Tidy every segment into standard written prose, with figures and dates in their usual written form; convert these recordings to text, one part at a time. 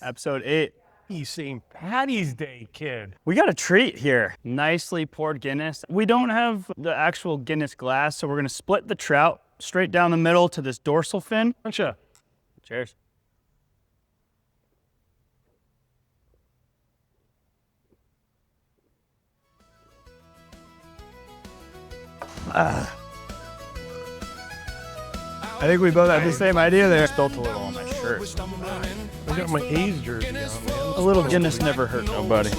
Episode 8. He's St. Patty's Day, kid. We got a treat here. Nicely poured Guinness. We don't have the actual Guinness glass, so we're going to split the trout straight down the middle to this dorsal fin. Gotcha. Cheers. I think we both had the same idea there. Spilt a little on my shirt. I got my A's jersey on, man. A little Guinness never hurt nobody.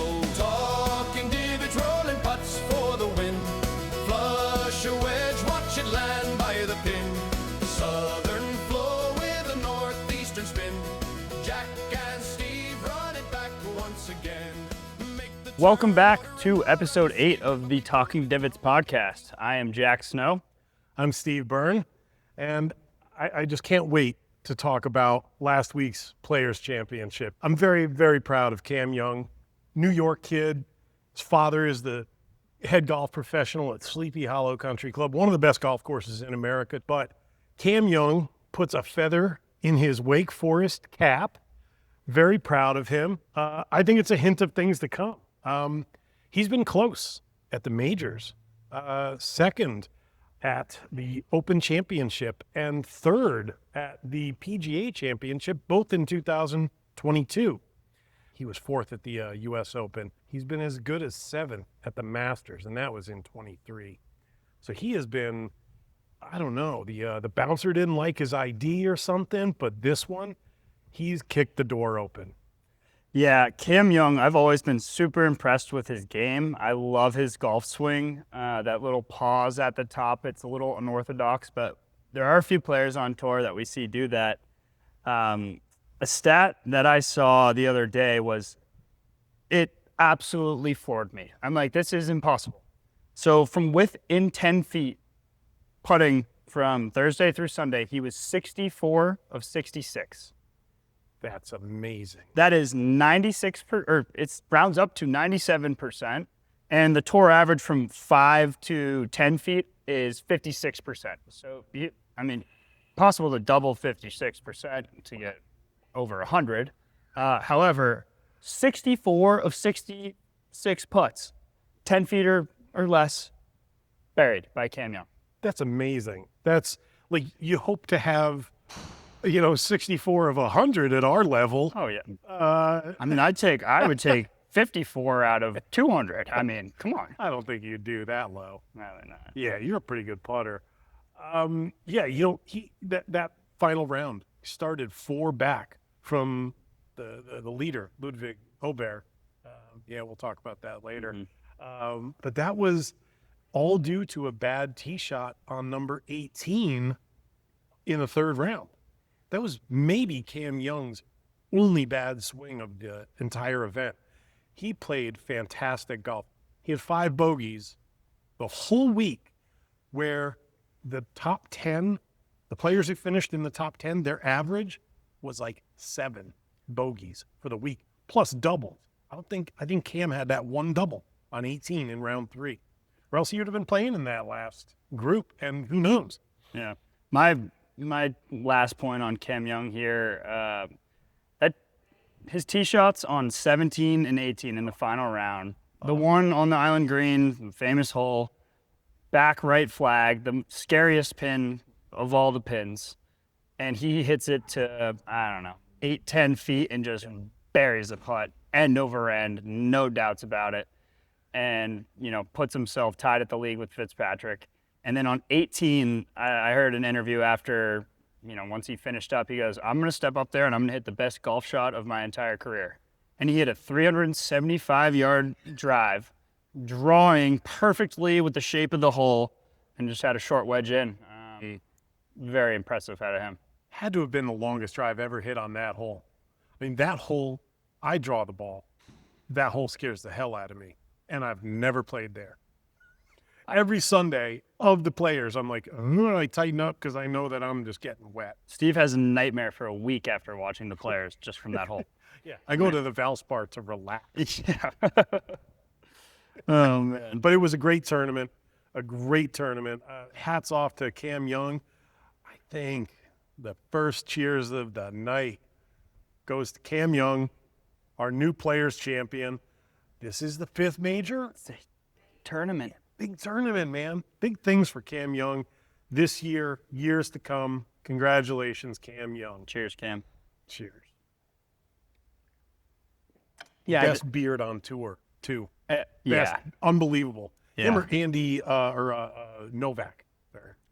Welcome back to episode 8 of the Talking Divots podcast. I am Jack Snow. I'm Steve Byrne, and I just can't wait to talk about last week's Players' Championship. I'm very, very proud of Cam Young, New York kid. His father is the head golf professional at Sleepy Hollow Country Club, one of the best golf courses in America. But Cam Young puts a feather in his Wake Forest cap. Very proud of him. I think it's a hint of things to come. He's been close at the majors, second at the Open Championship and third at the PGA Championship, both in 2022. He was fourth at the U.S. Open. He's been as good as seventh at the Masters, and that was in 23. So he has been, I don't know, the bouncer didn't like his ID or something, but this one, he's kicked the door open. Yeah, Cam Young, I've always been super impressed with his game. I love his golf swing, that little pause at the top. It's a little unorthodox, but there are a few players on tour that we see do that. A stat that I saw the other day was, it absolutely floored me. I'm like, this is impossible. So from within 10 feet, putting from Thursday through Sunday, he was 64 of 66. That's amazing. That is 96%, or it rounds up to 97%. And the tour average from 5 to 10 feet is 56%. So, possible to double 56% to get over 100. However, 64 of 66 putts, 10 feet or less, buried by Cam Young. That's amazing. That's like, you hope to have 64 of 100 at our level. Oh, yeah. I would take 54 out of 200. I mean, come on. I don't think you'd do that low. No, not. Yeah, you're a pretty good putter. That final round started 4 back from the leader, Ludwig Aubert. We'll talk about that later. Mm-hmm. But that was all due to a bad tee shot on number 18 in the third round. That was maybe Cam Young's only bad swing of the entire event. He played fantastic golf. He had 5 bogeys the whole week, where the top 10, the players who finished in the top 10, their average was like 7 bogeys for the week, plus doubles. I think Cam had that one double on 18 in round 3. Or else he would have been playing in that last group, and who knows? Yeah. My last point on Cam Young here, that his tee shots on 17 and 18 in the final round, the one on the island green, the famous hole, back right flag, the scariest pin of all the pins, and he hits it to, 8-10 feet and just buries the putt, end over end, no doubts about it, and, puts himself tied at the league with Fitzpatrick. And then on 18, I heard an interview after, once he finished up, he goes, I'm going to step up there and I'm going to hit the best golf shot of my entire career. And he hit a 375-yard drive, drawing perfectly with the shape of the hole, and just had a short wedge in. Very impressive out of him. Had to have been the longest drive ever hit on that hole. I mean, that hole, I draw the ball. That hole scares the hell out of me. And I've never played there. Every Sunday of the Players, I'm like, I tighten up because I know that I'm just getting wet. Steve has a nightmare for a week after watching the Players just from that hole. Yeah, I go to the Valspar to relax. Yeah. Oh, man. But it was a great tournament, Hats off to Cam Young. I think the first cheers of the night goes to Cam Young, our new Players Champion. This is the 5th major. It's a tournament. Big tournament, man. Big things for Cam Young this year, years to come. Congratulations, Cam Young. Cheers, Cam. Cheers. Yeah. Best beard on tour, too. Yeah. Best, unbelievable. Yeah. Him or Andy Novak.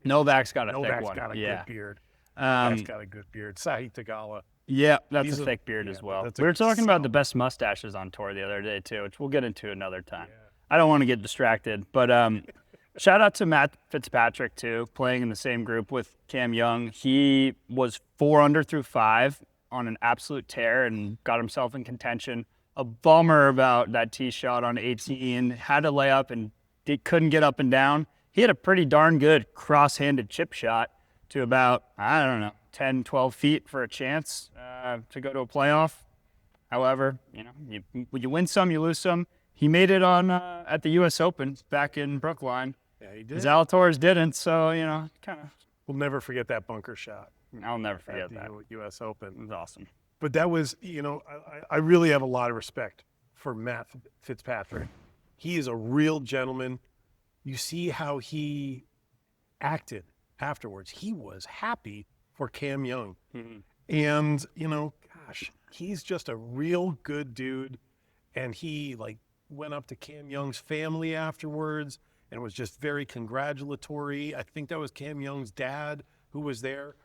Novak's got a Novak's thick one. got a good beard. Um, That's got a good beard. Sahith Tagala. Yeah, that's He's a thick beard as well. that's We were talking about the solid- best mustaches on tour the other day, too, which we'll get into another time. I don't want to get distracted, but shout out to Matt Fitzpatrick, too, playing in the same group with Cam Young. He was 4 under through 5 on an absolute tear and got himself in contention. A bummer about that tee shot on 18. Had to lay up and couldn't get up and down. He had a pretty darn good cross-handed chip shot to about, I don't know, 10, 12 feet for a chance to go to a playoff. However, you win some, you lose some. He made it on at the U.S. Open back in Brookline. Yeah, he did. Zalatoris didn't, so, kind of. We'll never forget that bunker shot I'll never forget at the that. U.S. Open. It was awesome. But that was, I really have a lot of respect for Matt Fitzpatrick. He is a real gentleman. You see how he acted afterwards. He was happy for Cam Young. Mhm. And, gosh, he's just a real good dude. And he, went up to Cam Young's family afterwards and was just very congratulatory. I think that was Cam Young's dad who was there,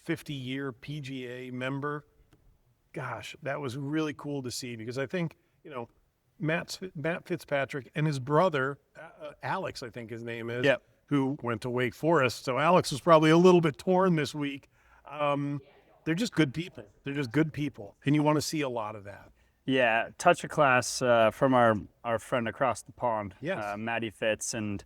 50-year PGA member. Gosh, that was really cool to see because I think, Matt Fitzpatrick and his brother, Alex, I think his name is, Yep. who went to Wake Forest. So Alex was probably a little bit torn this week. They're just good people. They're just good people. And you want to see a lot of that. Yeah, touch of class from our friend across the pond, Yes. Matty Fitz, and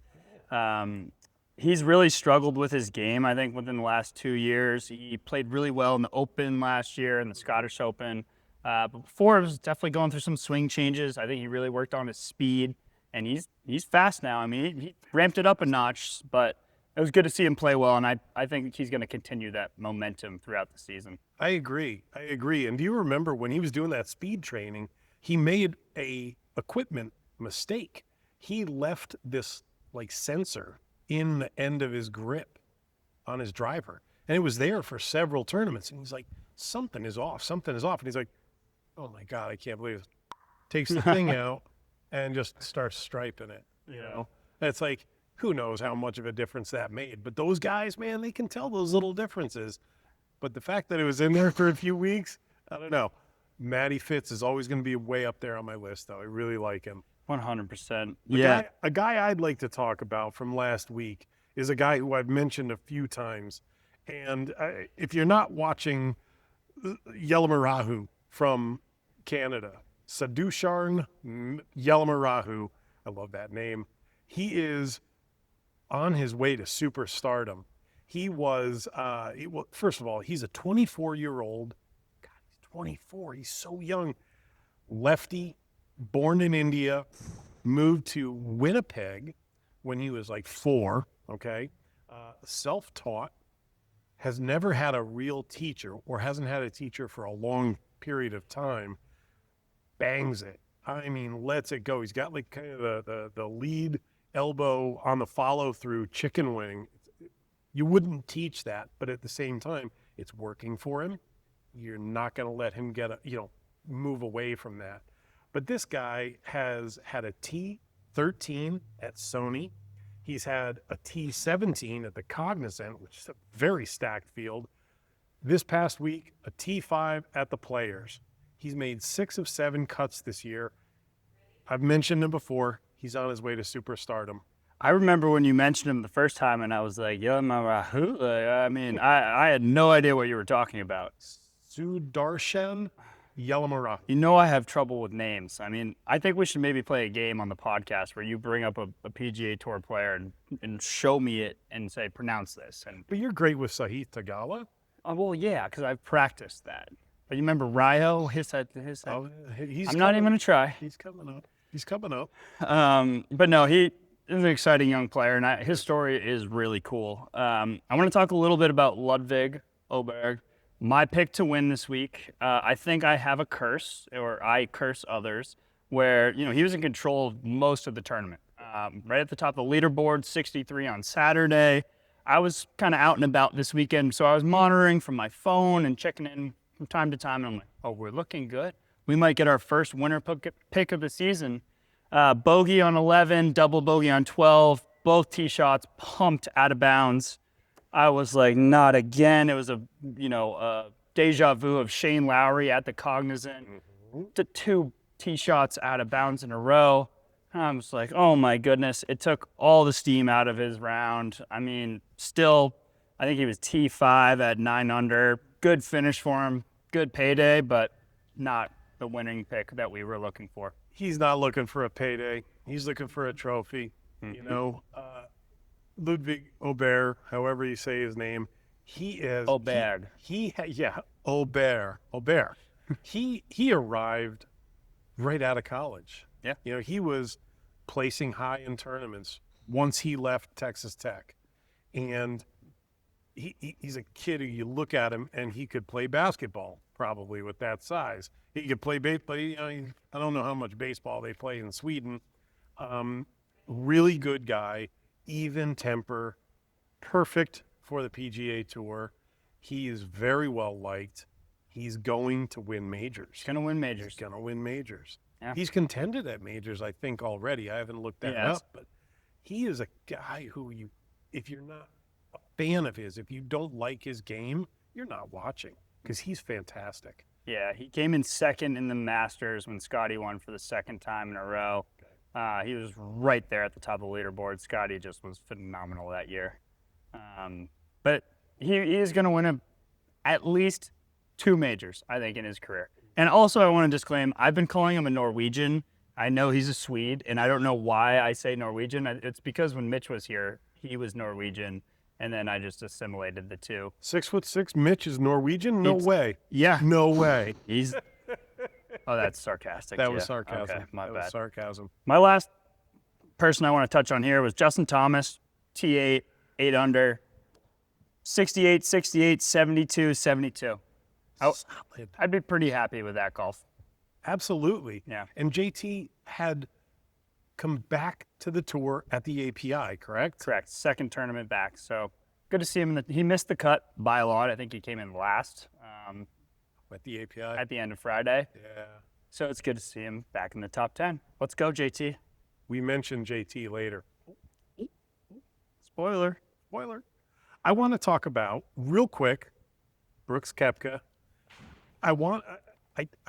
he's really struggled with his game, I think, within the last 2 years. He played really well in the Open last year and the Scottish Open. But before, it was definitely going through some swing changes. I think he really worked on his speed, and he's fast now. I mean, he ramped it up a notch, but it was good to see him play well, and I think he's going to continue that momentum throughout the season. I agree. And do you remember when he was doing that speed training, he made a equipment mistake. He left this sensor in the end of his grip on his driver. And it was there for several tournaments. And he's like, something is off. And he's like, oh my God, I can't believe it. Takes the thing out and just starts striping it. And it's like, who knows how much of a difference that made. But those guys, man, they can tell those little differences. But the fact that it was in there for a few weeks, I don't know. Matty Fitz is always going to be way up there on my list, though. I really like him. 100%. A guy I'd like to talk about from last week is a guy who I've mentioned a few times. And if you're not watching Yelamarahu from Canada, Sadusharn Yelamarahu, I love that name. He is on his way to superstardom. He was, first of all, he's a 24-year-old. God, he's 24. He's so young. Lefty, born in India, moved to Winnipeg when he was 4, okay? Self-taught, has never had a real teacher or hasn't had a teacher for a long period of time, bangs it. I mean, lets it go. He's got kind of the lead elbow on the follow-through chicken wing. You wouldn't teach that, but at the same time, it's working for him. You're not going to let him move away from that. But this guy has had a T13 at Sony. He's had a T17 at the Cognizant, which is a very stacked field. This past week, a T5 at the Players. He's made 6 of 7 cuts this year. I've mentioned him before. He's on his way to superstardom. I remember when you mentioned him the first time, and I was like, Yelamarahu? I mean, I had no idea what you were talking about. Sudarshan Yelamarahu. I have trouble with names. I mean, I think we should maybe play a game on the podcast where you bring up a PGA Tour player and show me it and say, pronounce this. But you're great with Sahith Tagala. Well, yeah, because I've practiced that. But you remember Ryo? His Oh, I'm not even going to try. He's coming up. But no, he is an exciting young player, and his story is really cool. I want to talk a little bit about Ludwig Åberg. my pick to win this week, I think I have a curse, or I curse others, where, he was in control most of the tournament. Right at the top of the leaderboard, 63 on Saturday. I was kind of out and about this weekend, so I was monitoring from my phone and checking in from time to time, and I'm like, oh, we're looking good. We might get our first winner pick of the season. Bogey on 11, double bogey on 12, both tee shots pumped out of bounds. I was like, not again. It was a deja vu of Shane Lowry at the Cognizant. The 2 tee shots out of bounds in a row. I was like, oh my goodness. It took all the steam out of his round. I mean, still, I think he was T5 at 9 under. Good finish for him. Good payday, but not the winning pick that we were looking for. He's not looking for a payday. He's looking for a trophy. Ludwig Aubert, however you say his name, he is Aubert. Aubert. He arrived right out of college. Yeah. He was placing high in tournaments once he left Texas Tech, and he's a kid who you look at him and he could play basketball probably with that size. He could play baseball. I don't know how much baseball they play in Sweden. Really good guy, even temper, perfect for the PGA Tour. He is very well liked. He's going to win majors. He's going to win majors. He's going to win majors. Yeah. He's contended at majors, I think, already. I haven't looked that up, but he is a guy who if you're not a fan of his, if you don't like his game, you're not watching, because he's fantastic. Yeah, he came in second in the Masters when Scotty won for the second time in a row. He was right there at the top of the leaderboard. Scotty just was phenomenal that year. But he is going to win at least 2 majors, I think, in his career. And also, I want to disclaim, I've been calling him a Norwegian. I know he's a Swede, and I don't know why I say Norwegian. It's because when Mitch was here, he was Norwegian, and then I just assimilated the two. 6'6" Mitch is Norwegian? No way. Yeah. No way. He's... Oh, that's sarcastic. That was sarcasm. Okay, my that bad. was sarcasm. My last person I want to touch on here was Justin Thomas, T8, 8 under, 68, 68, 72, 72. Solid. I'd be pretty happy with that golf. Absolutely. Yeah. And JT had come back to the tour at the API, correct? Correct. Second tournament back. So good to see him. He missed the cut by a lot. I think he came in last At the API? at the end of Friday. Yeah. So it's good to see him back in the top 10. Let's go, JT. We mentioned JT later. Spoiler. Spoiler. I want to talk about, real quick, Brooks Koepka. I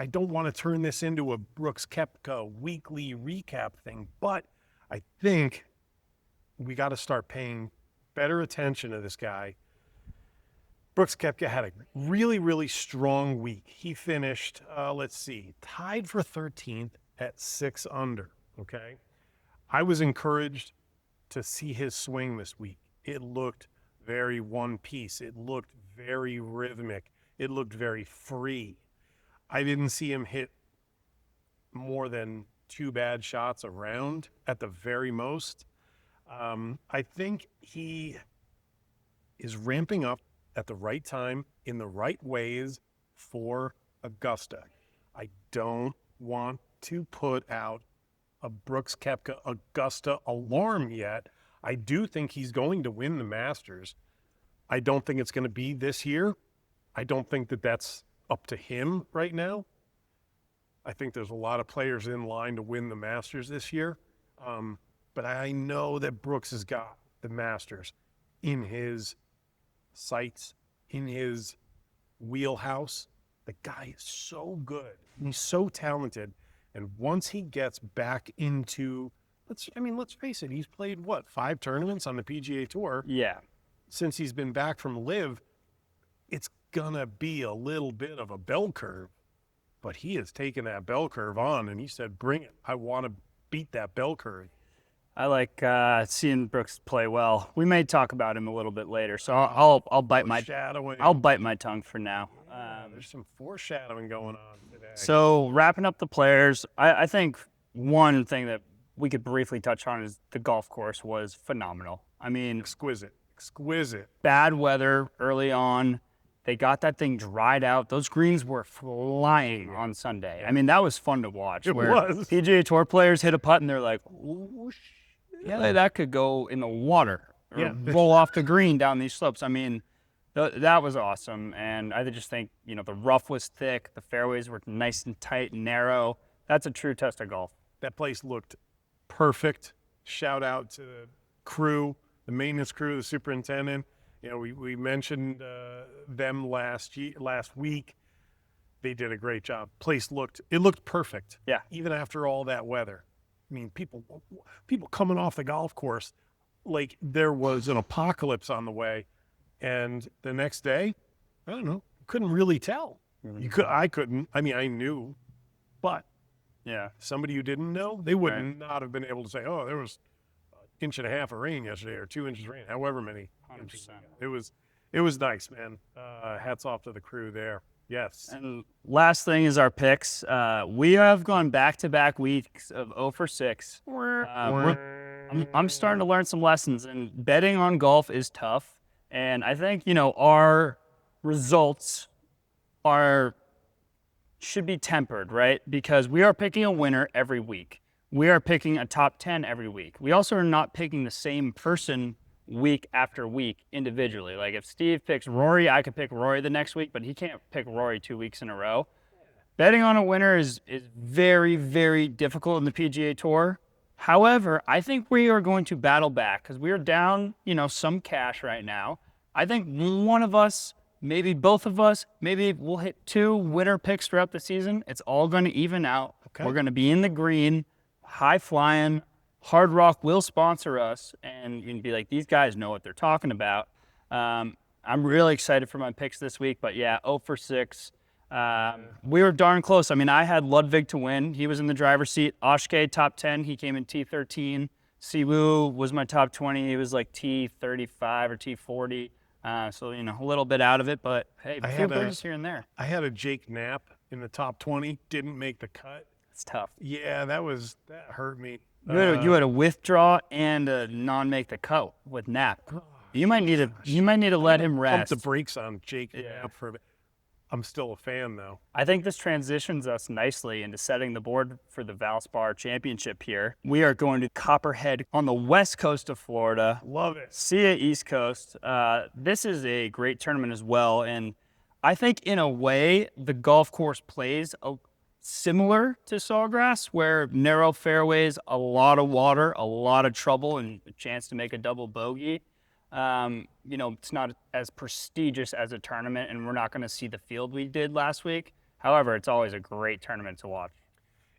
don't want to turn this into a Brooks Koepka weekly recap thing, but I think we got to start paying better attention to this guy. Brooks Koepka had a really, really strong week. He finished, tied for 13th at 6 under, okay? I was encouraged to see his swing this week. It looked very one piece. It looked very rhythmic. It looked very free. I didn't see him hit more than 2 bad shots a round at the very most. I think he is ramping up at the right time in the right ways for Augusta. I don't want to put out a Brooks Koepka Augusta alarm yet. I do think he's going to win the Masters. I don't think it's going to be this year. I don't think that that's up to him right now. I think there's a lot of players in line to win the Masters this year. But I know that Brooks has got the Masters in his sights, in his wheelhouse. The guy is so good. He's so talented. And once he gets back into, let's face it, he's played, 5 tournaments on the PGA Tour? Yeah. Since he's been back from LIV. It's going to be a little bit of a bell curve. But he has taken that bell curve on, and he said, bring it. I want to beat that bell curve. I like seeing Brooks play well. We may talk about him a little bit later, so I'll bite my tongue for now. There's some foreshadowing going on today. So wrapping up the players, I think one thing that we could briefly touch on is the golf course was phenomenal. I mean, exquisite. Bad weather early on, They got that thing dried out. Those greens were flying on Sunday. I mean, that was fun to watch. It where was. PGA Tour players hit a putt and they're like, "Whoosh." Yeah, that could go in the water or roll off the green down these slopes. I mean, that was awesome. And I just think, the rough was thick. The fairways were nice and tight and narrow. That's a true test of golf. That place looked perfect. Shout out to the crew, the maintenance crew, the superintendent. We mentioned them last week. They did a great job. Place looked perfect. Yeah. Even after all that weather. I mean, people coming off the golf course, like there was an apocalypse on the way, and the next day, I don't know, couldn't really tell. I couldn't. I mean, I knew, but somebody who didn't know, they would not have been able to say, oh, there was an inch and a half of rain yesterday or 2 inches of rain, however many. 100%. It was nice, man. Hats off to the crew there. Yes. And last thing is our picks. We have gone back-to-back weeks of 0 for 6. I'm starting to learn some lessons, and betting on golf is tough. And I think, our results should be tempered, right? Because we are picking a winner every week. We are picking a top 10 every week. We also are not picking the same person week after week individually. Like if Steve picks Rory, I could pick Rory the next week, but he can't pick Rory 2 weeks in a row. Betting on a winner is very, very difficult in the PGA Tour. However, I think we are going to battle back because we are down, some cash right now. I think one of us, maybe both of us, maybe we'll hit 2 winner picks throughout the season. It's all going to even out. Okay. We're going to be in the green, high flying. Hard Rock will sponsor us, and you can be like, these guys know what they're talking about. I'm really excited for my picks this week, but 0 for 6. We were darn close. I mean, I had Ludwig to win. He was in the driver's seat. Oshke, top 10. He came in T13. Siwoo was my top 20. He was like T35 or T40. So, a little bit out of it, but hey, a few birds here and there. I had a Jake Knapp in the top 20, didn't make the cut. It's tough. Yeah, that hurt me. You had a withdraw and a non-make the cut with Knapp. You might need to let him rest. Pump the brakes on Jake Knapp for a bit. I'm still a fan, though. I think this transitions us nicely into setting the board for the Valspar Championship here. We are going to Copperhead on the west coast of Florida. Love it. See ya, East Coast. This is a great tournament as well, and I think in a way the golf course plays similar to Sawgrass, where narrow fairways, a lot of water, a lot of trouble, and a chance to make a double bogey. It's not as prestigious as a tournament, and we're not going to see the field we did last week. However, it's always a great tournament to watch.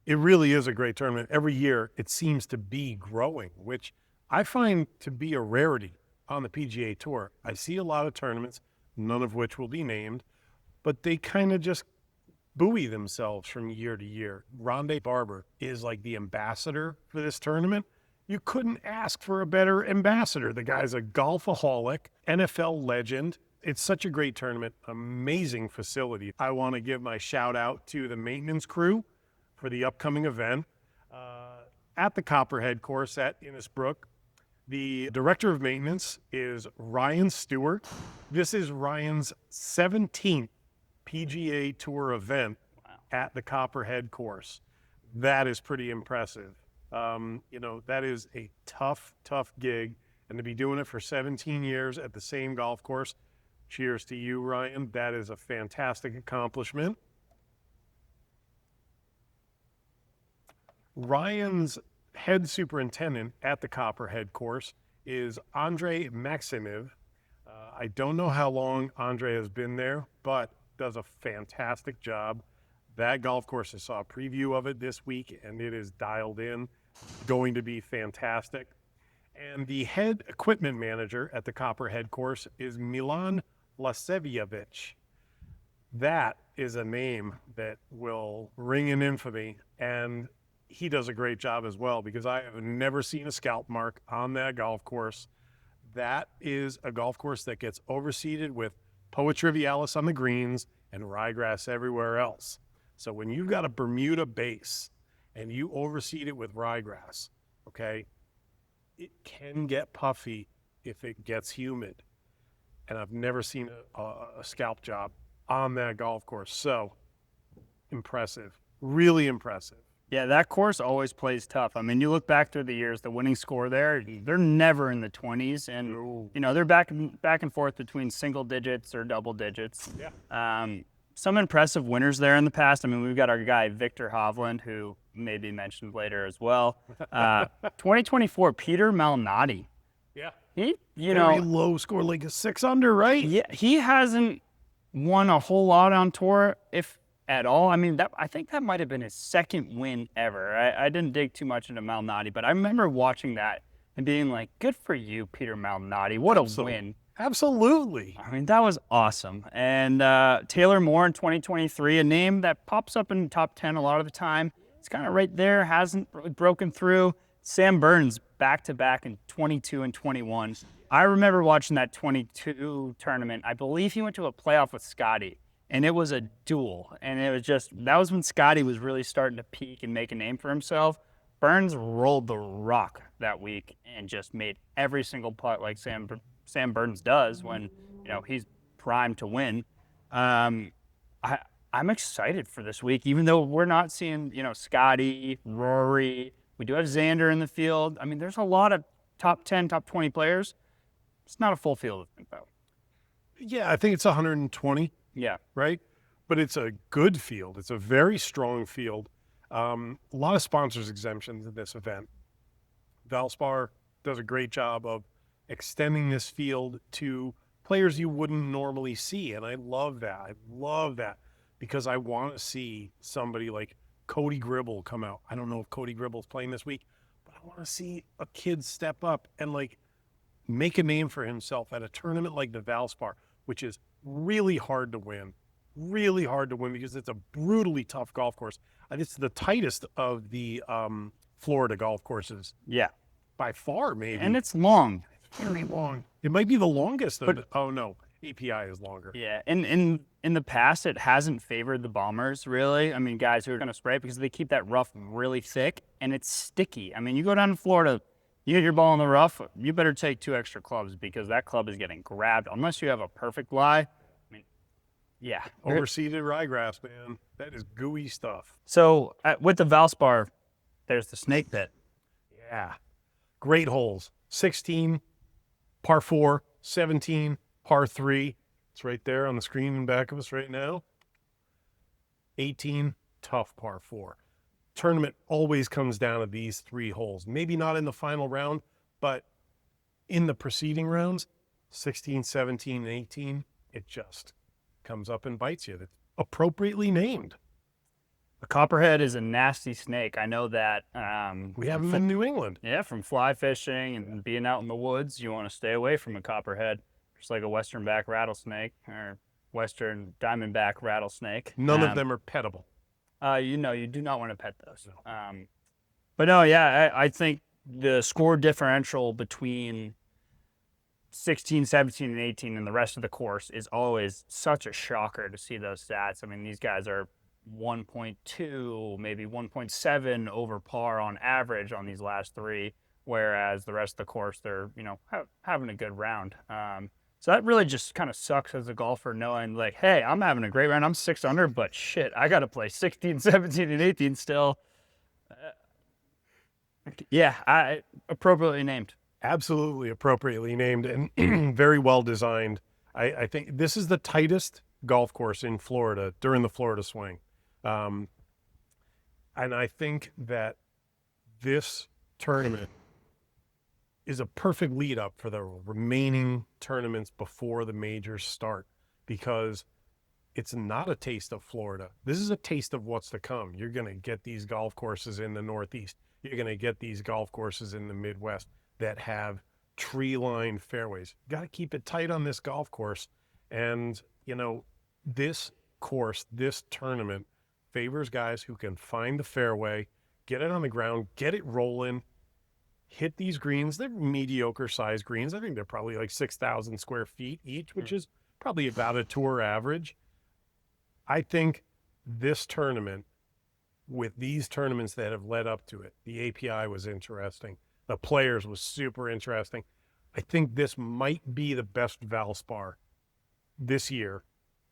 It really is a great tournament. Every year, it seems to be growing, which I find to be a rarity on the PGA Tour. I see a lot of tournaments, none of which will be named, but they kind of just buoy themselves from year to year. Rondé Barber is like the ambassador for this tournament. You couldn't ask for a better ambassador. The guy's a golfaholic, NFL legend. It's such a great tournament, amazing facility. I want to give my shout out to the maintenance crew for the upcoming event at the Copperhead course at Innisbrook. The director of maintenance is Ryan Stewart. This is Ryan's 17th PGA Tour event at the Copperhead course. That is pretty impressive. That is a tough gig, and to be doing it for 17 years at the same golf course, cheers to you, Ryan. That is a fantastic accomplishment. Ryan's head superintendent at the Copperhead course is Andre Maximev. I don't know how long Andre has been there, but does a fantastic job. That golf course, I saw a preview of it this week, and it is dialed in. Going to be fantastic. And the head equipment manager at the Copperhead course is Milan Lasevievich. That is a name that will ring in infamy, and he does a great job as well, because I have never seen a scalp mark on that golf course. That is a golf course that gets overseeded with Poa trivialis on the greens and ryegrass everywhere else. So when you've got a Bermuda base and you overseed it with ryegrass, okay, it can get puffy if it gets humid. and I've never seen a scalp job on that golf course. So impressive, really impressive. Yeah, that course always plays tough. I mean, you look back through the years, the winning score there, they're never in the 20s, and you know they're back and forth between single digits or double digits. Yeah. Some impressive winners there in the past. I mean, we've got our guy Victor Hovland, who may be mentioned later as well. 2024, Peter Malnati. Yeah. He, Very low score, like a 6 under, right? Yeah, he hasn't won a whole lot on tour, if at all. I mean, I think that might have been his second win ever. I didn't dig too much into Malnati, but I remember watching that and being like, good for you, Peter Malnati. What a win. Absolutely. I mean, that was awesome. And Taylor Moore in 2023, a name that pops up in the top 10 a lot of the time. It's kind of right there, hasn't really broken through. Sam Burns back-to-back in 22 and 21. I remember watching that 22 tournament. I believe he went to a playoff with Scotty, and it was a duel. And it was just, that was when Scotty was really starting to peak and make a name for himself. Burns rolled the rock that week and just made every single putt like Sam Burns does when, you know, he's primed to win. I'm excited for this week, even though we're not seeing, you know, Scotty, Rory. We do have Xander in the field. I mean, there's a lot of top 10, top 20 players. It's not a full field of info. Yeah, I think it's 120. Yeah. Right? But it's a good field. It's a very strong field. A lot of sponsors exemptions in this event. Valspar does a great job of extending this field to players you wouldn't normally see. And I love that. I love that because I want to see somebody like Cody Gribble come out. I don't know if Cody Gribble's playing this week, but I want to see a kid step up and like make a name for himself at a tournament like the Valspar, which is really hard to win. Really hard to win because it's a brutally tough golf course. And it's the tightest of the Florida golf courses. Yeah. By far, maybe. And it's long. Very long. It might be the longest. Oh, no. API is longer. Yeah. In the past, it hasn't favored the bombers, really. I mean, guys who are going to spray it because they keep that rough really thick, and it's sticky. I mean, you go down to Florida, you get your ball in the rough, you better take 2 extra clubs because that club is getting grabbed unless you have a perfect lie. I mean, yeah. Overseeded ryegrass, man. That is gooey stuff. So with the Valspar, there's the snake pit. Yeah. Great holes. 16, par 4, 17, par 3. It's right there on the screen in back of us right now. 18, tough par 4. Tournament always comes down to these 3 holes. Maybe not in the final round, but in the preceding rounds, 16, 17, and 18, it just comes up and bites you. That's appropriately named. A copperhead is a nasty snake. I know that. We have them in New England. Yeah, from fly fishing and being out in the woods, you want to stay away from a copperhead. Just like a western back rattlesnake or western diamondback rattlesnake. None of them are pettable. You know, you do not want to pet those. But no, yeah, I think the score differential between 16, 17, and 18 and the rest of the course is always such a shocker to see those stats. I mean, these guys are 1.2, maybe 1.7 over par on average on these last 3, whereas the rest of the course, they're, you know, having a good round. So that really just kind of sucks as a golfer knowing, like, hey, I'm having a great round. I'm 6 under, but shit, I got to play 16, 17, and 18 still. Yeah, appropriately named. Absolutely appropriately named and very well designed. I think this is the tightest golf course in Florida during the Florida swing. And I think that this tournament is a perfect lead up for the remaining tournaments before the majors start because it's not a taste of Florida. This is a taste of what's to come. You're going to get these golf courses in the Northeast. You're going to get these golf courses in the Midwest that have tree-lined fairways. Got to keep it tight on this golf course. And, you know, this course, this tournament favors guys who can find the fairway, get it on the ground, get it rolling, hit these greens. They're mediocre sized greens. I think they're probably like 6,000 square feet each, which is probably about a tour average. I think this tournament, with these tournaments that have led up to it, the API was interesting. The players was super interesting. I think this might be the best Valspar this year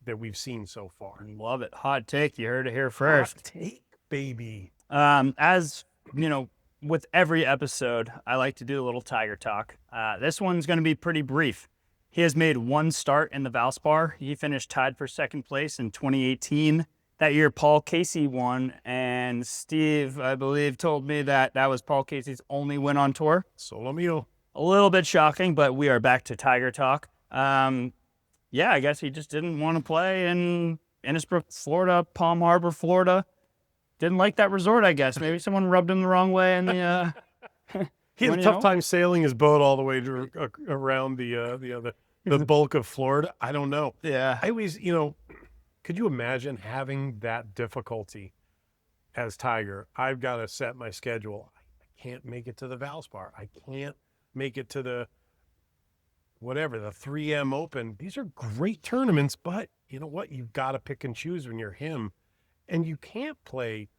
that we've seen so far. Love it. Hot take. You heard it here first. Hot take, baby. As you know, with every episode, I like to do a little Tiger talk. This one's going to be pretty brief. He has made one start in the Valspar. He finished tied for second place in 2018. That year, Paul Casey won, and Steve, I believe, told me that was Paul Casey's only win on tour. Solo mio. A little bit shocking, but we are back to Tiger talk. Yeah, I guess he just didn't want to play in Innisbrook, Florida, Palm Harbor, Florida. Didn't like that resort, I guess. Maybe someone rubbed him the wrong way in the. He had a tough time sailing his boat all the way to, around the bulk of Florida. I don't know. Yeah. I always, could you imagine having that difficulty as Tiger? I've got to set my schedule. I can't make it to the Valspar. I can't make it to the 3M Open. These are great tournaments, but you know what? You've got to pick and choose when you're him. And you can't play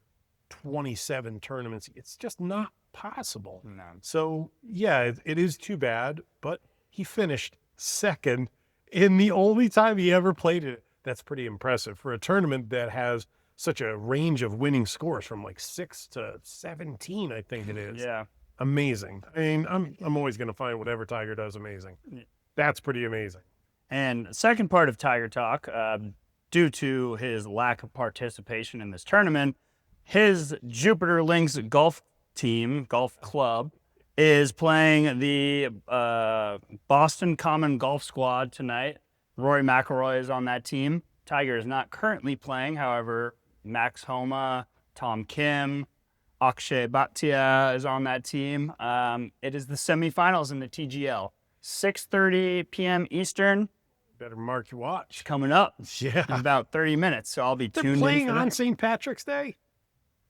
27 tournaments. It's just not possible. No. So, yeah, it is too bad, but he finished second in the only time he ever played it. That's pretty impressive for a tournament that has such a range of winning scores from like 6 to 17, I think it is. Yeah. Amazing. I mean, I'm always going to find whatever Tiger does amazing. That's pretty amazing. And second part of Tiger Talk, due to his lack of participation in this tournament, his Jupiter Links golf club, is playing the Boston Common Golf Squad tonight. Rory McIlroy is on that team. Tiger is not currently playing. However, Max Homa, Tom Kim, Akshay Bhatia is on that team. It is the semifinals in the TGL. 6:30 p.m. Eastern. Better mark your watch. Coming up. Yeah. In about 30 minutes. So I'll be tuned in. They're playing for on that. St. Patrick's Day?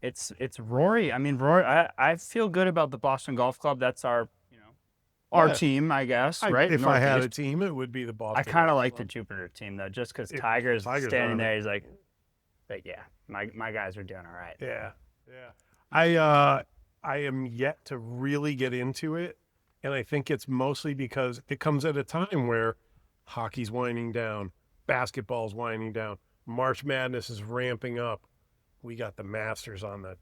It's Rory. I mean, Rory, I feel good about the Boston Golf Club. That's our team, I guess, right? If I had a Northeast. team, it would be the Boston. I kind of Golf like Club. the Jupiter team, though, just because Tiger's standing there. He's like, but yeah, my guys are doing all right. Yeah, yeah. I am yet to really get into it, and I think it's mostly because it comes at a time where hockey's winding down, basketball's winding down, March Madness is ramping up. We got the Masters on the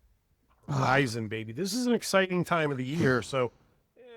horizon, baby. This is an exciting time of the year, so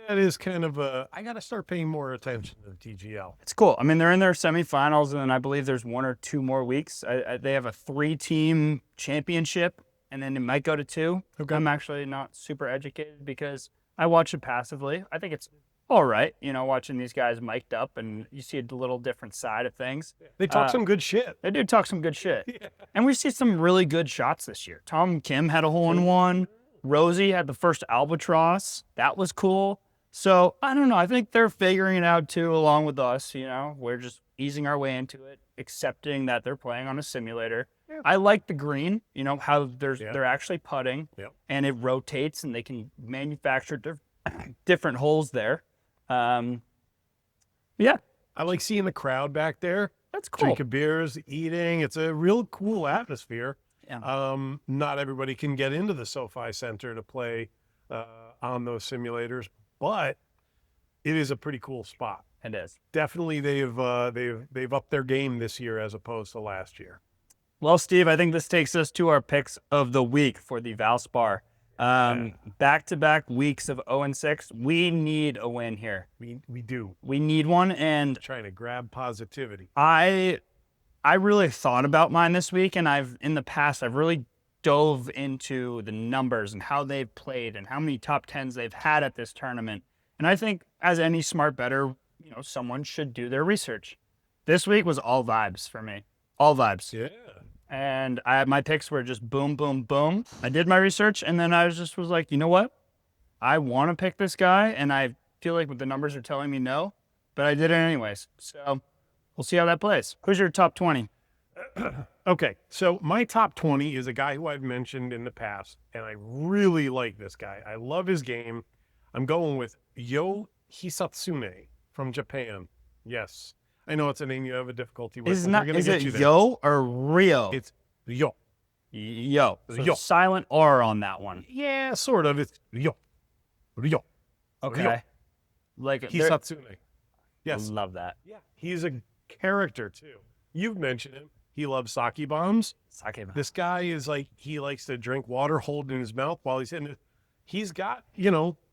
it is kind of I got to start paying more attention to the TGL. It's cool. I mean, they're in their semifinals, and then I believe there's 1 or 2 more weeks. They have a 3-team championship, and then it might go to 2. Okay. I'm actually not super educated because I watch it passively. I think it's all right, watching these guys mic'd up, and you see a little different side of things. They talk some good shit. They do talk some good shit. Yeah. And we see some really good shots this year. Tom Kim had a hole-in-one. Rosie had the first albatross. That was cool. So, I don't know. I think they're figuring it out, too, along with us. We're just easing our way into it, accepting that they're playing on a simulator. Yeah. I like the green, how they're actually putting, and it rotates, and they can manufacture different holes there. Yeah. I like seeing the crowd back there. That's cool. Drinking beers, eating. It's a real cool atmosphere. Yeah. Not everybody can get into the SoFi Center to play on those simulators, but it is a pretty cool spot. It is. Definitely, they've upped their game this year as opposed to last year. Well, Steve, I think this takes us to our picks of the week for the Valspar. Back-to-back weeks of 0-6. We need a win here. We do. We need one, and Trying to grab positivity. I really thought about mine this week, and in the past I've really dove into the numbers and how they've played and how many top 10s they've had at this tournament. And I think as any smart bettor, someone should do their research. This week was all vibes for me. All vibes. Yeah. And my picks were just boom, boom, boom. I did my research, and then I was like, you know what? I want to pick this guy, and I feel like what the numbers are telling me no, but I did it anyways. So we'll see how that plays. Who's your top 20? Okay, so my top 20 is a guy who I've mentioned in the past, and I really like this guy. I love his game. I'm going with Yo Hisatsune from Japan. Yes. I know it's a name you have a difficulty with. Is it Yo or Rio? It's Yo. Yo. So Yo. Silent R on that one. Yeah, sort of. It's Yo. Yo. Okay. Yo. like Hisatsune. Yes. love that. Yeah. He's a character too. You've mentioned him. He loves sake bombs. Sake bomb. This guy is like, he likes to drink water, hold in his mouth while he's in it. He's got,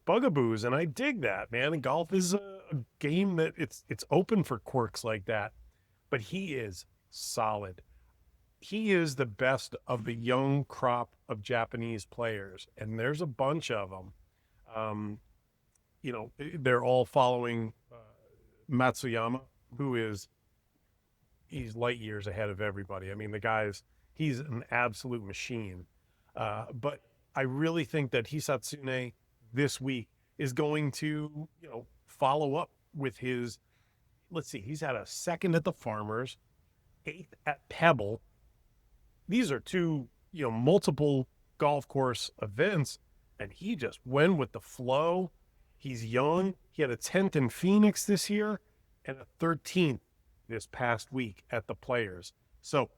bugaboos, and I dig that, man. And golf is a game that it's open for quirks like that. But he is solid. He is the best of the young crop of Japanese players, and there's a bunch of them. They're all following Matsuyama, he's light years ahead of everybody. I mean, he's an absolute machine. But I really think that Hisatsune this week is going to, follow up with his, let's see, he's had a second at the Farmers, 8th at Pebble. These are two, multiple golf course events, and he just went with the flow. He's young. He had a 10th in Phoenix this year and a 13th this past week at the Players. So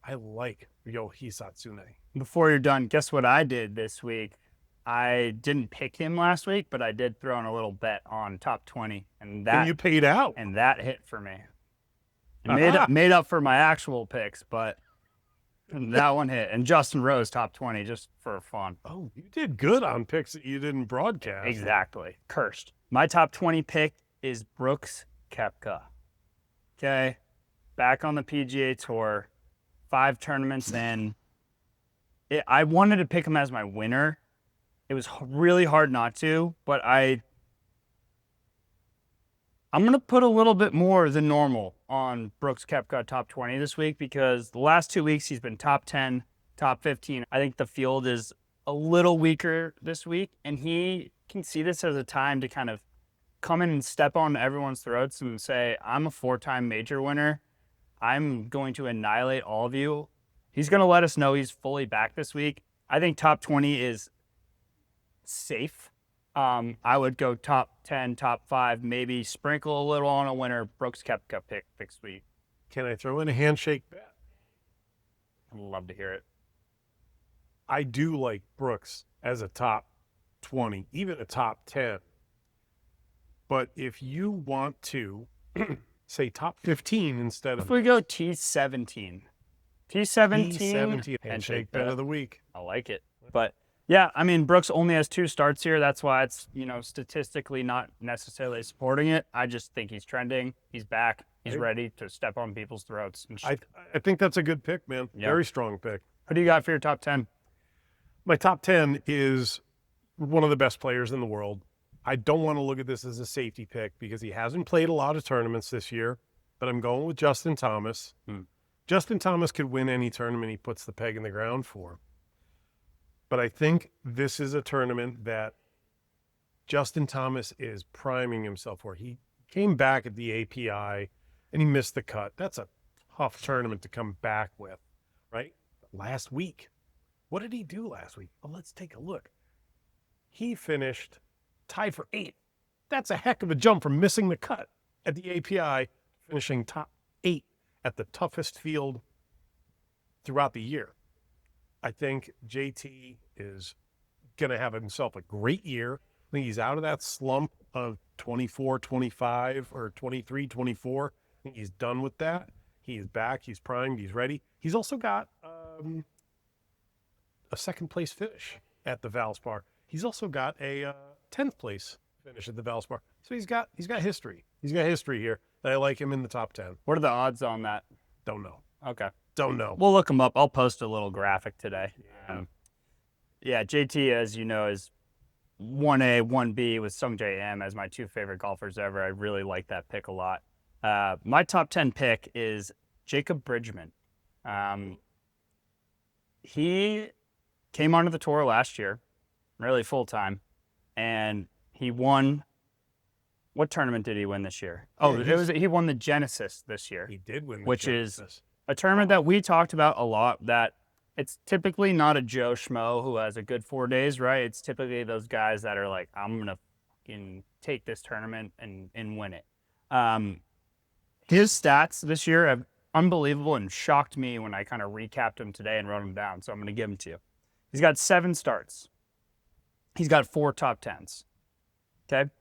I like Ryo Hisatsune. Before you're done, guess what I did this week? I didn't pick him last week, but I did throw in a little bet on top 20, and you paid out, and that hit for me. It made up for my actual picks, but that one hit. And Justin Rose top 20 just for fun. Oh, you did good on picks that you didn't broadcast. Exactly. Cursed. My top 20 pick is Brooks Koepka. Okay, back on the PGA Tour, 5 tournaments in. I wanted to pick him as my winner. It was really hard not to, but I'm going to put a little bit more than normal on Brooks Koepka top 20 this week, because the last 2 weeks he's been top 10, top 15. I think the field is a little weaker this week, and he can see this as a time to kind of come in and step on everyone's throats and say, I'm a 4-time major winner. I'm going to annihilate all of you. He's going to let us know he's fully back this week. I think top 20 is safe. I would go top 10, top 5, maybe sprinkle a little on a winner. Brooks Koepka pick this week. Can I throw in a handshake bet? I'd love to hear it. I do like Brooks as a top 20, even a top 10. But if you want to say top 15 instead of... If we go T17. T17 handshake bet of the week. I like it. But yeah, I mean, Brooks only has 2 starts here. That's why it's, statistically not necessarily supporting it. I just think he's trending. He's back. He's ready to step on people's throats. I think that's a good pick, man. Yep. Very strong pick. Who do you got for your top 10? My top 10 is one of the best players in the world. I don't want to look at this as a safety pick because he hasn't played a lot of tournaments this year, but I'm going with Justin Thomas. Justin Thomas could win any tournament he puts the peg in the ground for. But I think this is a tournament that Justin Thomas is priming himself for. He came back at the API and he missed the cut. That's a tough tournament to come back with, right? Last week, what did he do last week? Well, let's take a look. He finished tied for 8th. That's a heck of a jump from missing the cut at the API, finishing top 8 at the toughest field throughout the year. I think JT is going to have himself a great year. I think he's out of that slump of 24, 25, or 23, 24. I think he's done with that. He's back. He's primed. He's ready. He's also got a second-place finish at the Valspar. He's also got a 10th place finish at the Valspar. So he's got history. He's got history here. I like him in the top 10. What are the odds on that? Don't know. Okay. Don't know. We'll look him up. I'll post a little graphic today. Yeah. JT, as you know, is 1A, 1B with Sungjae Im as my 2 favorite golfers ever. I really like that pick a lot. My top 10 pick is Jacob Bridgman. He came onto the tour last year, really full-time, and he won. What tournament did he win this year? He won the Genesis this year. He did win the which Genesis. Is a tournament that we talked about a lot, that it's typically not a Joe Schmo who has a good 4 days, right? It's typically those guys that are like, I'm going to take this tournament and win it. His stats this year have unbelievable and shocked me when I kind of recapped him today and wrote them down, so I'm going to give them to you. He's got 7 starts. He's got 4 top 10s. Okay?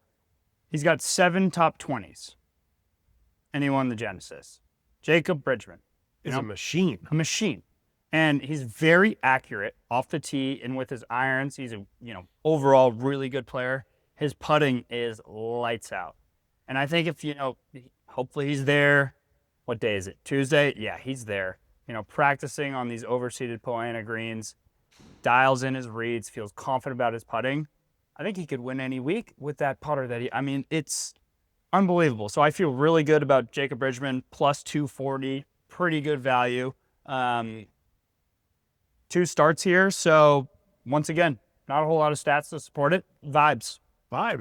He's got 7 top 20s, and he won the Genesis. Jacob Bridgman. Is a machine. A machine. And he's very accurate off the tee and with his irons. He's a, overall really good player. His putting is lights out. And I think if, hopefully he's there. What day is it? Tuesday? Yeah, he's there. Practicing on these overseeded Poana greens, dials in his reads, feels confident about his putting. I think he could win any week with that putter it's unbelievable. So I feel really good about Jacob Bridgman, plus 240, pretty good value. 2 starts here. So once again, not a whole lot of stats to support it. Vibes. I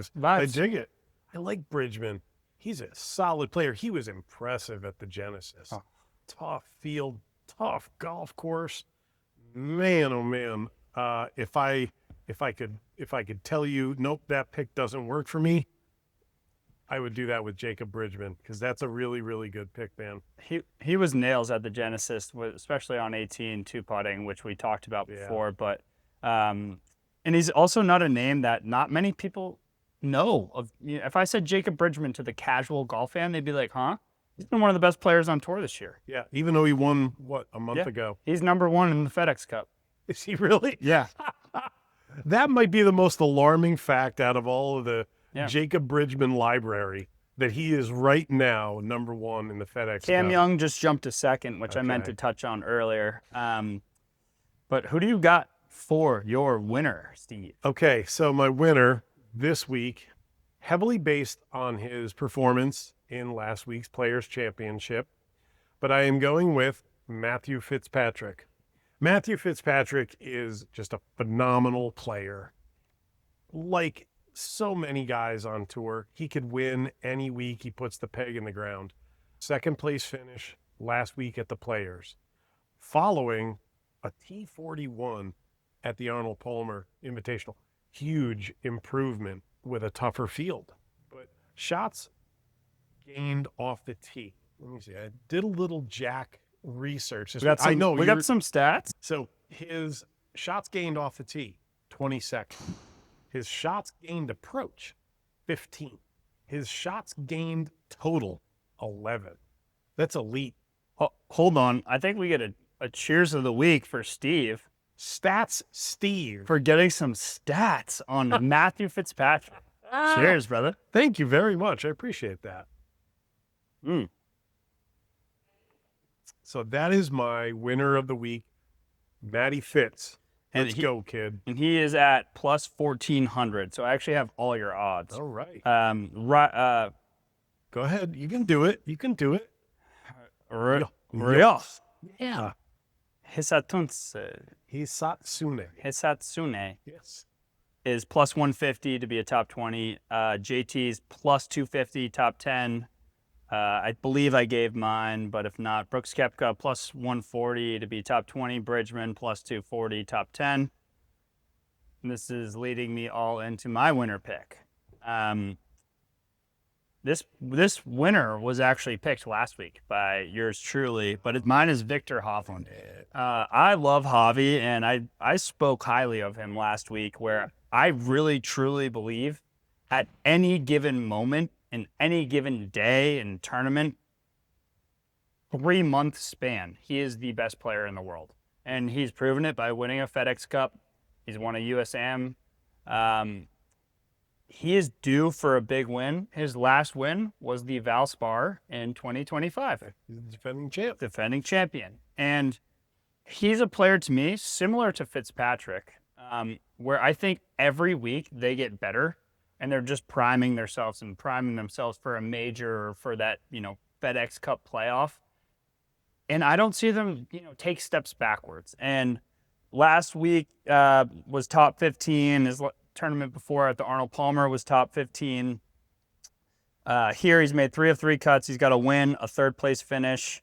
dig it. I like Bridgman. He's a solid player. He was impressive at the Genesis. Oh. Tough field, tough golf course. Man, oh man. If I could tell you, nope, that pick doesn't work for me, I would do that with Jacob Bridgman, because that's a really, really good pick, man. He was nails at the Genesis, especially on 18, 2-putting, which we talked about before. But and he's also not a name that not many people know of. If I said Jacob Bridgman to the casual golf fan, they'd be like, huh? He's been one of the best players on tour this year. Yeah, even though he won, a month ago? He's number 1 in the FedEx Cup. Is he really? Yeah. That might be the most alarming fact out of all of the Jacob Bridgman library, that he is right now number 1 in the FedEx Cam Cup. Young just jumped to 2nd, which I meant to touch on earlier. But who do you got for your winner, Steve? Okay, so my winner this week, heavily based on his performance in last week's Players' Championship, but I am going with Matthew Fitzpatrick. Matthew Fitzpatrick is just a phenomenal player. Like so many guys on tour, he could win any week he puts the peg in the ground. 2nd place finish last week at the Players, following a T41 at the Arnold Palmer Invitational. Huge improvement with a tougher field. But shots gained off the tee. Let me see. I did a little Jack research. We got some stats. So his shots gained off the tee, 22nd. His shots gained approach, 15. His shots gained total, 11. That's elite. Oh, hold on. I think we get a cheers of the week for Steve. Stats Steve. For getting some stats on Matthew Fitzpatrick. Cheers, brother. Thank you very much. I appreciate that. So that is my winner of the week, Matty Fitz. Let's go, kid. And he is at plus 1,400. So I actually have all your odds. All right. Go ahead. You can do it. Rios. Yeah. Hisatsune. Yes. Is plus 150 to be a top 20. JT's plus 250, top 10. I believe I gave mine, but if not, Brooks Koepka plus 140 to be top 20. Bridgman plus 240, top 10. And this is leading me all into my winner pick. This winner was actually picked last week by yours truly, but mine is Victor Hovland. I love Javi, and I spoke highly of him last week, where I really truly believe at any given moment, in any given day and tournament, 3-month span, he is the best player in the world. And he's proven it by winning a FedEx Cup. He's won a USAM. He is due for a big win. His last win was the Valspar in 2025. He's the defending champion. And he's a player to me, similar to Fitzpatrick, where I think every week they get better and they're just priming themselves for a major or for that, FedEx Cup playoff. And I don't see them, take steps backwards. And last week was top 15. His tournament before at the Arnold Palmer was top 15. Here he's made 3 of 3 cuts. He's got a win, a 3rd place finish,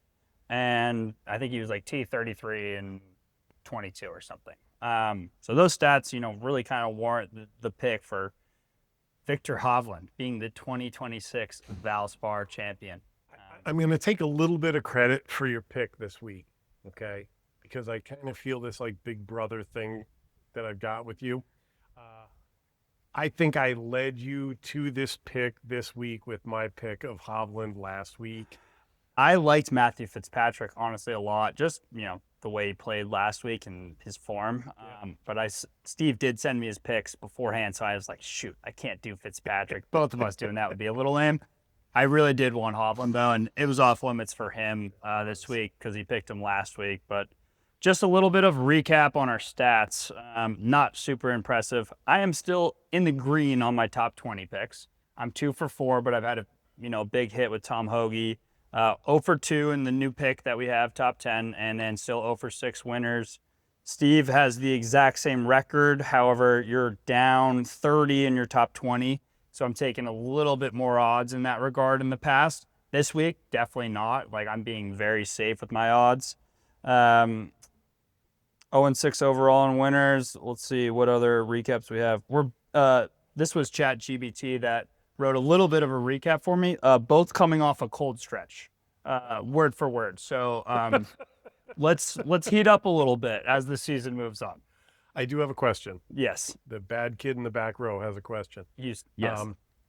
and I think he was like T33 and 22 or something. So those stats, really kind of warrant the pick for Victor Hovland being the 2026 Valspar champion. I'm going to take a little bit of credit for your pick this week, okay? Because I kind of feel this like big brother thing that I've got with you. I think I led you to this pick this week with my pick of Hovland last week. I liked Matthew Fitzpatrick, honestly, a lot. Just, the way he played last week and his form. But Steve did send me his picks beforehand, so I was like, shoot, I can't do Fitzpatrick. Both of us doing that would be a little lame. I really did want Hovland, though, and it was off limits for him this week because he picked him last week. But just a little bit of recap on our stats. Not super impressive. I am still in the green on my top 20 picks. I'm 2 for 4, but I've had a big hit with Tom Hoagie. 0 for 2 in the new pick that we have, top 10, and then still 0 for 6 winners. Steve has the exact same record. However, you're down 30 in your top 20. So I'm taking a little bit more odds in that regard in the past. This week, definitely not. Like, I'm being very safe with my odds. 0 and 6 overall in winners. Let's see what other recaps we have. This was ChatGPT that wrote a little bit of a recap for me, both coming off a cold stretch, word for word. So let's heat up a little bit as the season moves on. I do have a question. Yes. The bad kid in the back row has a question. Yes.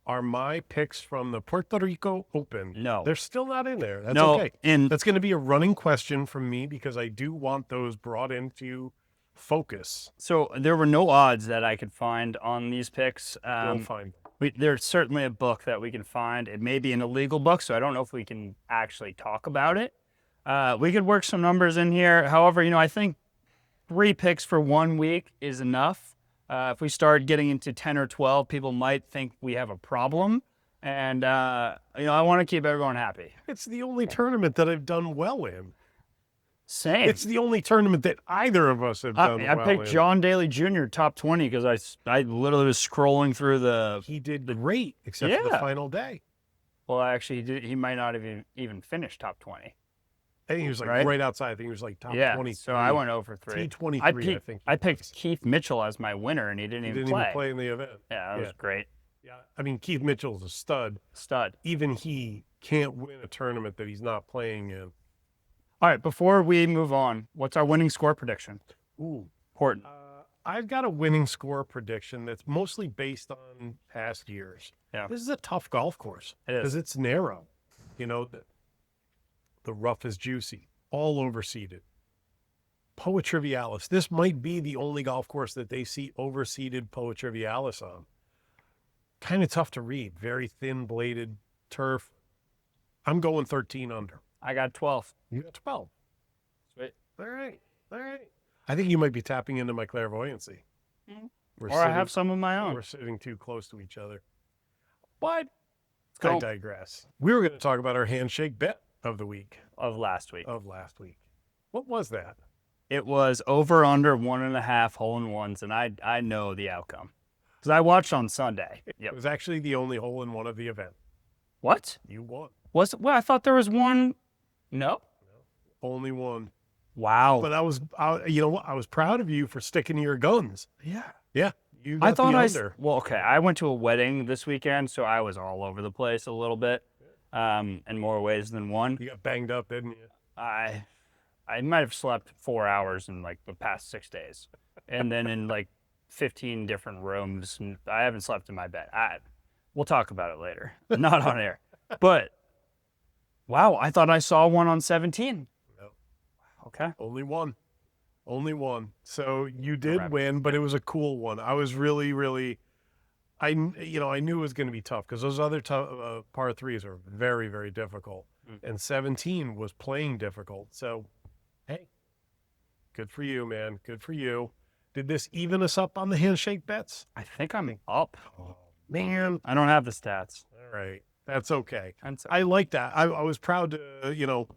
Are my picks from the Puerto Rico Open? No. They're still not in there. That's No, okay. and That's going to be a running question from me because I do want those brought into focus. so there were no odds that I could find on these picks. We'll find them. There's certainly a book that we can find. It may be an illegal book, so I don't know if we can actually talk about it. We could work some numbers in here. However, I think 3 picks for 1 week is enough. If we start getting into 10 or 12, people might think we have a problem. And, I want to keep everyone happy. It's the only tournament that I've done well in. Same. It's the only tournament that either of us have done I well picked in. John Daly Jr. top 20 because I literally was scrolling through the. He did great, except for the Yeah. final day. Well, actually, he might not have even finished top 20. I think he was like Right? right outside. I think he was like top 23. So I went over 3. T23, I think. I picked Keith Mitchell as my winner, and he didn't He even didn't play. even play in the event. Yeah, that was great. Yeah, I mean, Keith Mitchell's a stud. Stud. Even he can't win a tournament that he's not playing in. All right, before we move on, what's our winning score prediction? Ooh. Important. I've got a winning score prediction that's mostly based on past years. Yeah. This is a tough golf course. It is. Because it's narrow. The rough is juicy. All overseeded. Poa Trivialis. This might be the only golf course that they see overseeded Poa Trivialis on. Kind of tough to read. Very thin-bladed turf. I'm going 13 under. I got 12. You got 12. Sweet. All right. I think you might be tapping into my clairvoyancy. Or I have some of my own. We're sitting too close to each other. But go. I digress. We were going to talk about our handshake bet of the week. Of last week. What was that? It was over under 1.5 hole-in-ones, and I know the outcome. Because I watched on Sunday. It was actually the only hole-in-one of the event. What? You won. Well, I thought there was one. No? Only one. Wow. But I was proud of you for sticking to your guns. Yeah. Yeah. You got I thought the under. well, okay. I went to a wedding this weekend, so I was all over the place a little bit, in more ways than one. You got banged up, didn't you? I might have slept 4 hours in like the past 6 days, and then in like 15 different rooms. And I haven't slept in my bed. We'll talk about it later, not on air. But wow, I thought I saw one on 17. No. Okay. Only one. So you did win, but it was a cool one. I was really, I knew it was going to be tough because those other par threes are very, very difficult. And 17 was playing difficult. So, hey, good for you, man. Good for you. Did this even us up on the handshake bets? I think I'm up. Oh, man. I don't have the stats. All right. That's okay. And so- I like that. I was proud to,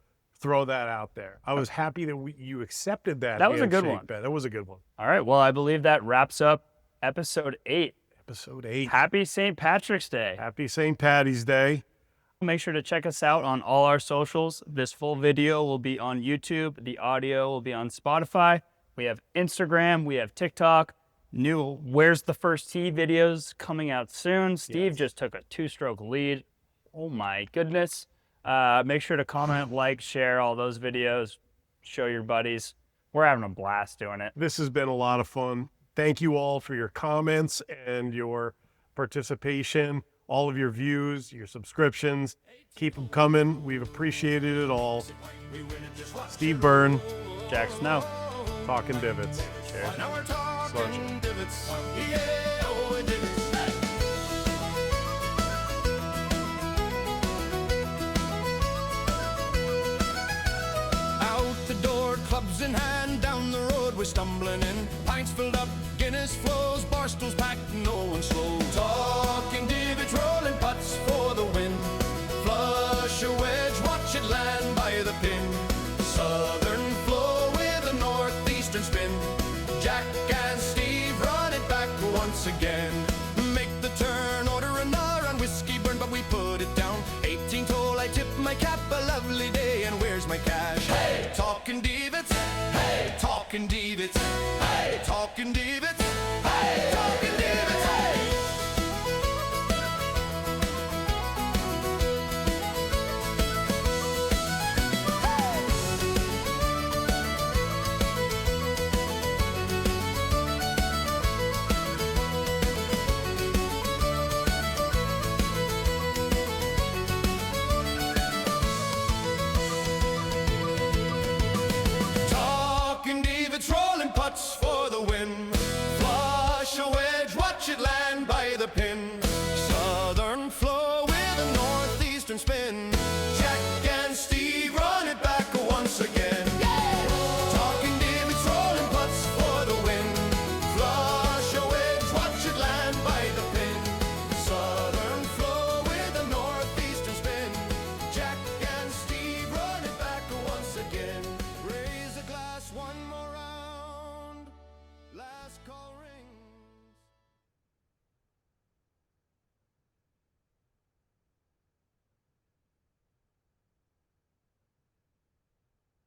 throw that out there. I was happy that you accepted that. That was a good handshake one. bet. That was a good one. All right. Well, I believe that wraps up episode 8. Episode 8. Happy St. Patrick's Day. Happy St. Patty's Day. Make sure to check us out on all our socials. This full video will be on YouTube. The audio will be on Spotify. We have Instagram. We have TikTok. New Where's the First Tee videos coming out soon. Steve just took a 2-stroke lead. Oh my goodness. Make sure to comment, like, share all those videos. Show your buddies. We're having a blast doing it. This has been a lot of fun. Thank you all for your comments and your participation, all of your views, your subscriptions. Keep them coming. We've appreciated it all. Steve Byrne, Jack Snow. talking divots. Cheers. Now we're talking Slurch. divots. Yeah, oh, it divots. Out the door, clubs in hand, down the road we're stumbling in. Pints filled up, Guinness flows, bar stools packed, no one slow. Talking divots, rolling putts for the win. Flush a wedge, watch it land by the pin. Southern flow with a northeastern spin. Jack and Steve run it back once again.